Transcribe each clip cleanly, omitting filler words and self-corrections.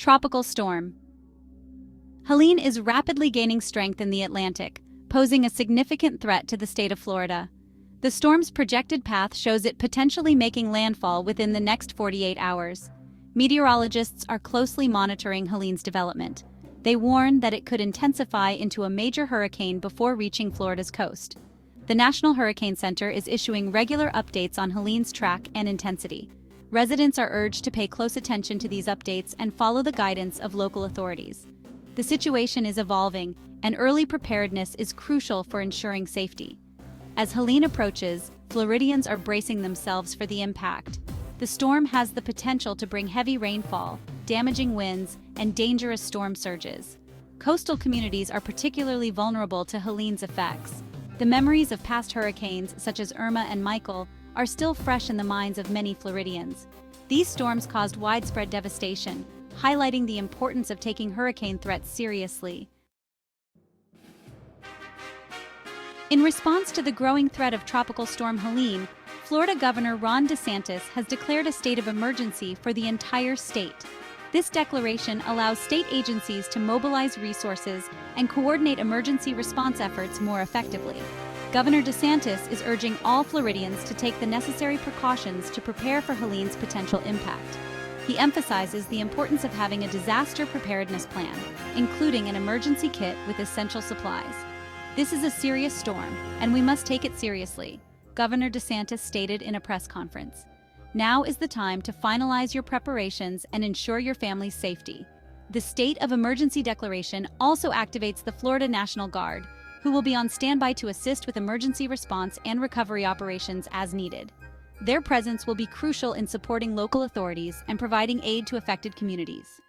Tropical storm. Helene is rapidly gaining strength in the Atlantic, posing a significant threat to the state of Florida. The storm's projected path shows it potentially making landfall within the next 48 hours. Meteorologists are closely monitoring Helene's development. They warn that it could intensify into a major hurricane before reaching Florida's coast. The National Hurricane Center is issuing regular updates on Helene's track and intensity. Residents are urged to pay close attention to these updates and follow the guidance of local authorities. The situation is evolving, and early preparedness is crucial for ensuring safety. As Helene approaches, Floridians are bracing themselves for the impact. The storm has the potential to bring heavy rainfall, damaging winds, and dangerous storm surges. Coastal communities are particularly vulnerable to Helene's effects. The memories of past hurricanes, such as Irma and Michael, are still fresh in the minds of many Floridians. These storms caused widespread devastation, highlighting the importance of taking hurricane threats seriously. In response to the growing threat of Tropical Storm Helene, Florida Governor Ron DeSantis has declared a state of emergency for the entire state. This declaration allows state agencies to mobilize resources and coordinate emergency response efforts more effectively. Governor DeSantis is urging all Floridians to take the necessary precautions to prepare for Helene's potential impact. He emphasizes the importance of having a disaster preparedness plan, including an emergency kit with essential supplies. This is a serious storm, and we must take it seriously, Governor DeSantis stated in a press conference. Now is the time to finalize your preparations and ensure your family's safety. The state of emergency declaration also activates the Florida National Guard, who will be on standby to assist with emergency response and recovery operations as needed. Their presence will be crucial in supporting local authorities and providing aid to affected communities.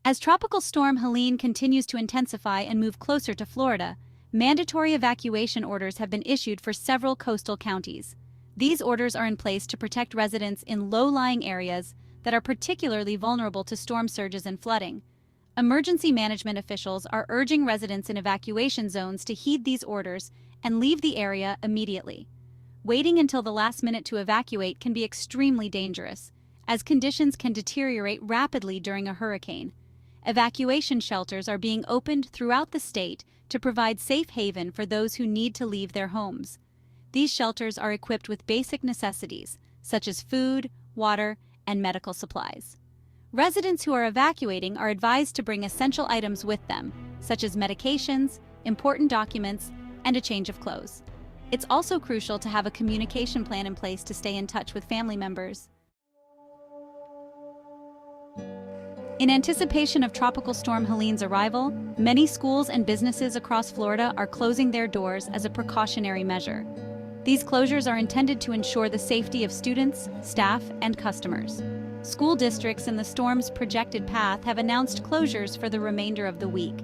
As Tropical Storm Helene continues to intensify and move closer to Florida, mandatory evacuation orders have been issued for several coastal counties. These orders are in place to protect residents in low-lying areas that are particularly vulnerable to storm surges and flooding. Emergency management officials are urging residents in evacuation zones to heed these orders and leave the area immediately. Waiting until the last minute to evacuate can be extremely dangerous, as conditions can deteriorate rapidly during a hurricane. Evacuation shelters are being opened throughout the state to provide safe haven for those who need to leave their homes. These shelters are equipped with basic necessities, such as food, water, and medical supplies. Residents who are evacuating are advised to bring essential items with them, such as medications, important documents, and a change of clothes. It's also crucial to have a communication plan in place to stay in touch with family members. In anticipation of Tropical Storm Helene's arrival, many schools and businesses across Florida are closing their doors as a precautionary measure. These closures are intended to ensure the safety of students, staff, and customers. School districts in the storm's projected path have announced closures for the remainder of the week.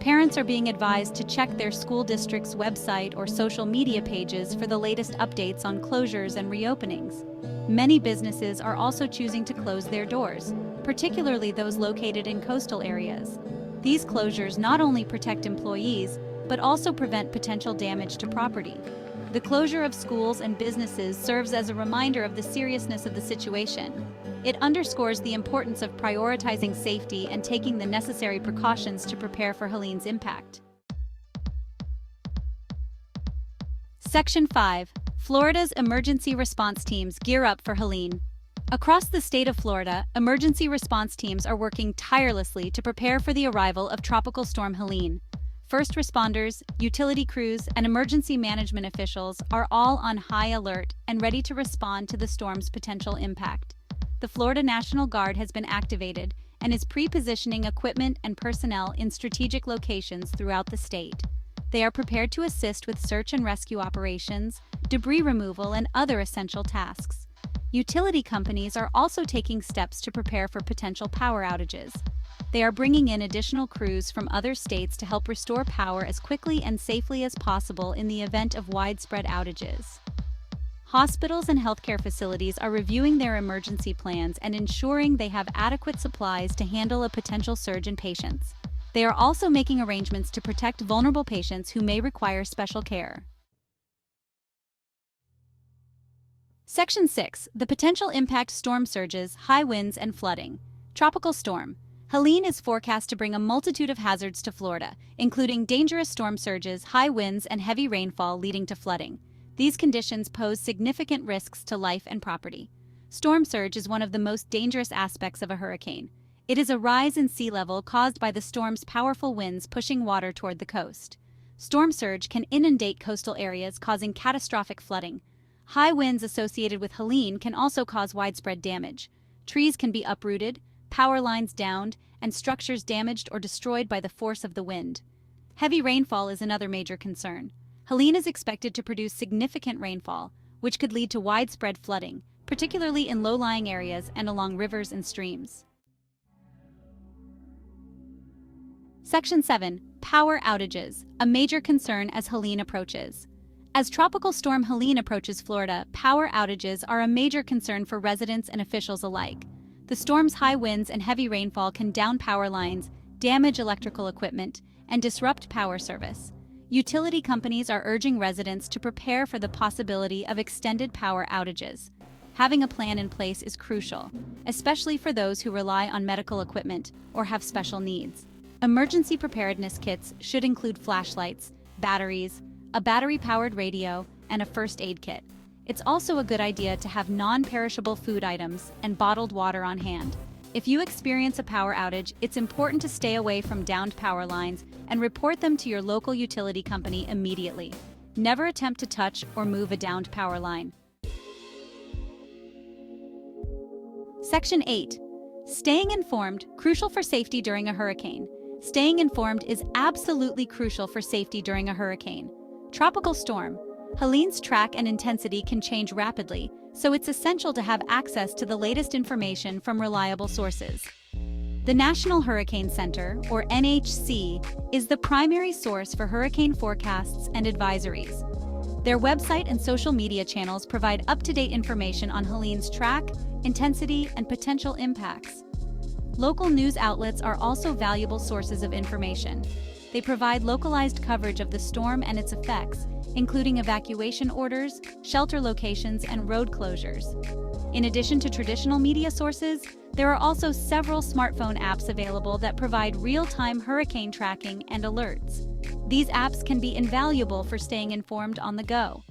Parents are being advised to check their school district's website or social media pages for the latest updates on closures and reopenings. Many businesses are also choosing to close their doors, particularly those located in coastal areas. These closures not only protect employees, but also prevent potential damage to property. The closure of schools and businesses serves as a reminder of the seriousness of the situation. It underscores the importance of prioritizing safety and taking the necessary precautions to prepare for Helene's impact. Section 5. Florida's emergency response teams gear up for Helene. Across the state of Florida, emergency response teams are working tirelessly to prepare for the arrival of Tropical Storm Helene. First responders, utility crews, and emergency management officials are all on high alert and ready to respond to the storm's potential impact. The Florida National Guard has been activated and is pre-positioning equipment and personnel in strategic locations throughout the state. They are prepared to assist with search and rescue operations, debris removal, and other essential tasks. Utility companies are also taking steps to prepare for potential power outages. They are bringing in additional crews from other states to help restore power as quickly and safely as possible in the event of widespread outages. Hospitals and healthcare facilities are reviewing their emergency plans and ensuring they have adequate supplies to handle a potential surge in patients. They are also making arrangements to protect vulnerable patients who may require special care. Section 6. The potential impact: storm surges, high winds, and flooding. Tropical storm. Helene is forecast to bring a multitude of hazards to Florida, including dangerous storm surges, high winds, and heavy rainfall leading to flooding. These conditions pose significant risks to life and property. Storm surge is one of the most dangerous aspects of a hurricane. It is a rise in sea level caused by the storm's powerful winds pushing water toward the coast. Storm surge can inundate coastal areas, causing catastrophic flooding. High winds associated with Helene can also cause widespread damage. Trees can be uprooted, power lines downed, and structures damaged or destroyed by the force of the wind. Heavy rainfall is another major concern. Helene is expected to produce significant rainfall, which could lead to widespread flooding, particularly in low-lying areas and along rivers and streams. Section 7. Power outages, a major concern as Helene approaches. As Tropical Storm Helene approaches Florida, power outages are a major concern for residents and officials alike. The storm's high winds and heavy rainfall can down power lines, damage electrical equipment, and disrupt power service. Utility companies are urging residents to prepare for the possibility of extended power outages. Having a plan in place is crucial, especially for those who rely on medical equipment or have special needs. Emergency preparedness kits should include flashlights, batteries, a battery-powered radio, and a first aid kit. It's also a good idea to have non-perishable food items and bottled water on hand. If you experience a power outage, it's important to stay away from downed power lines and report them to your local utility company immediately. Never attempt to touch or move a downed power line. Section 8. Staying informed, crucial for safety during a hurricane. Staying informed is absolutely crucial for safety during a hurricane. Tropical storm. Helene's track and intensity can change rapidly, so it's essential to have access to the latest information from reliable sources. The National Hurricane Center, or NHC, is the primary source for hurricane forecasts and advisories. Their website and social media channels provide up-to-date information on Helene's track, intensity, and potential impacts. Local news outlets are also valuable sources of information. They provide localized coverage of the storm and its effects, including evacuation orders, shelter locations, and road closures. In addition to traditional media sources, there are also several smartphone apps available that provide real-time hurricane tracking and alerts. These apps can be invaluable for staying informed on the go.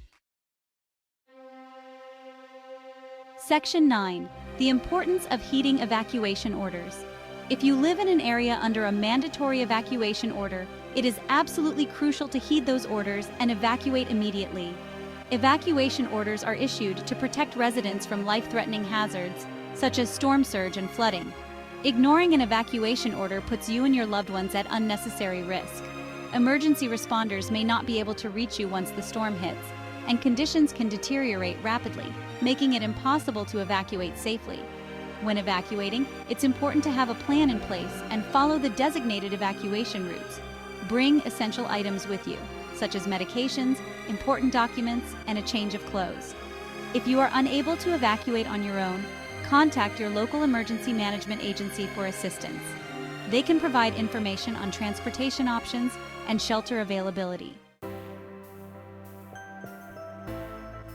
Section 9. The importance of heeding evacuation orders. If you live in an area under a mandatory evacuation order, it is absolutely crucial to heed those orders and evacuate immediately. Evacuation orders are issued to protect residents from life-threatening hazards, such as storm surge and flooding. Ignoring an evacuation order puts you and your loved ones at unnecessary risk. Emergency responders may not be able to reach you once the storm hits, and conditions can deteriorate rapidly, making it impossible to evacuate safely. When evacuating, it's important to have a plan in place and follow the designated evacuation routes. Bring essential items with you, such as medications, important documents, and a change of clothes. If you are unable to evacuate on your own, contact your local emergency management agency for assistance. They can provide information on transportation options and shelter availability.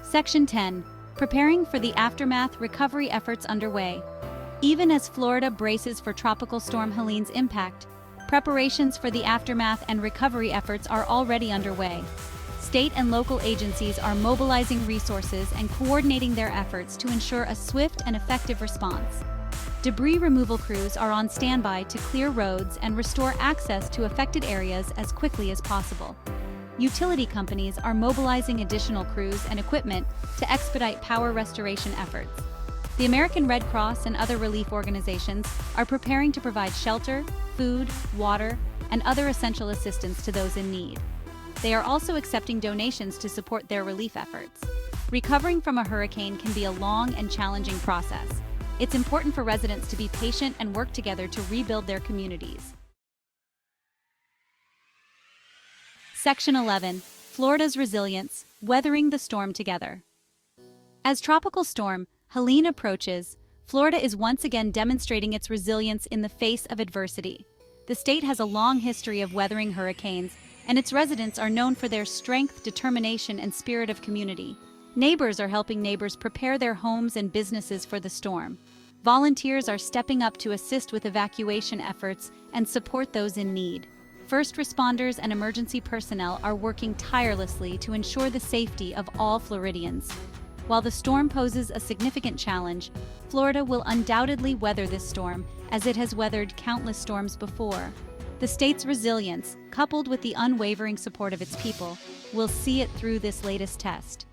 Section 10. Preparing for the aftermath, recovery efforts underway. Even as Florida braces for Tropical Storm Helene's impact, preparations for the aftermath and recovery efforts are already underway. State and local agencies are mobilizing resources and coordinating their efforts to ensure a swift and effective response. Debris removal crews are on standby to clear roads and restore access to affected areas as quickly as possible. Utility companies are mobilizing additional crews and equipment to expedite power restoration efforts. The American Red Cross and other relief organizations are preparing to provide shelter, food, water, and other essential assistance to those in need. They are also accepting donations to support their relief efforts. Recovering from a hurricane can be a long and challenging process. It's important for residents to be patient and work together to rebuild their communities. Section 11. Florida's resilience, weathering the storm together. As Tropical Storm Helene approaches, Florida is once again demonstrating its resilience in the face of adversity. The state has a long history of weathering hurricanes, and its residents are known for their strength, determination, and spirit of community. Neighbors are helping neighbors prepare their homes and businesses for the storm. Volunteers are stepping up to assist with evacuation efforts and support those in need. First responders and emergency personnel are working tirelessly to ensure the safety of all Floridians. While the storm poses a significant challenge, Florida will undoubtedly weather this storm as it has weathered countless storms before. The state's resilience, coupled with the unwavering support of its people, will see it through this latest test.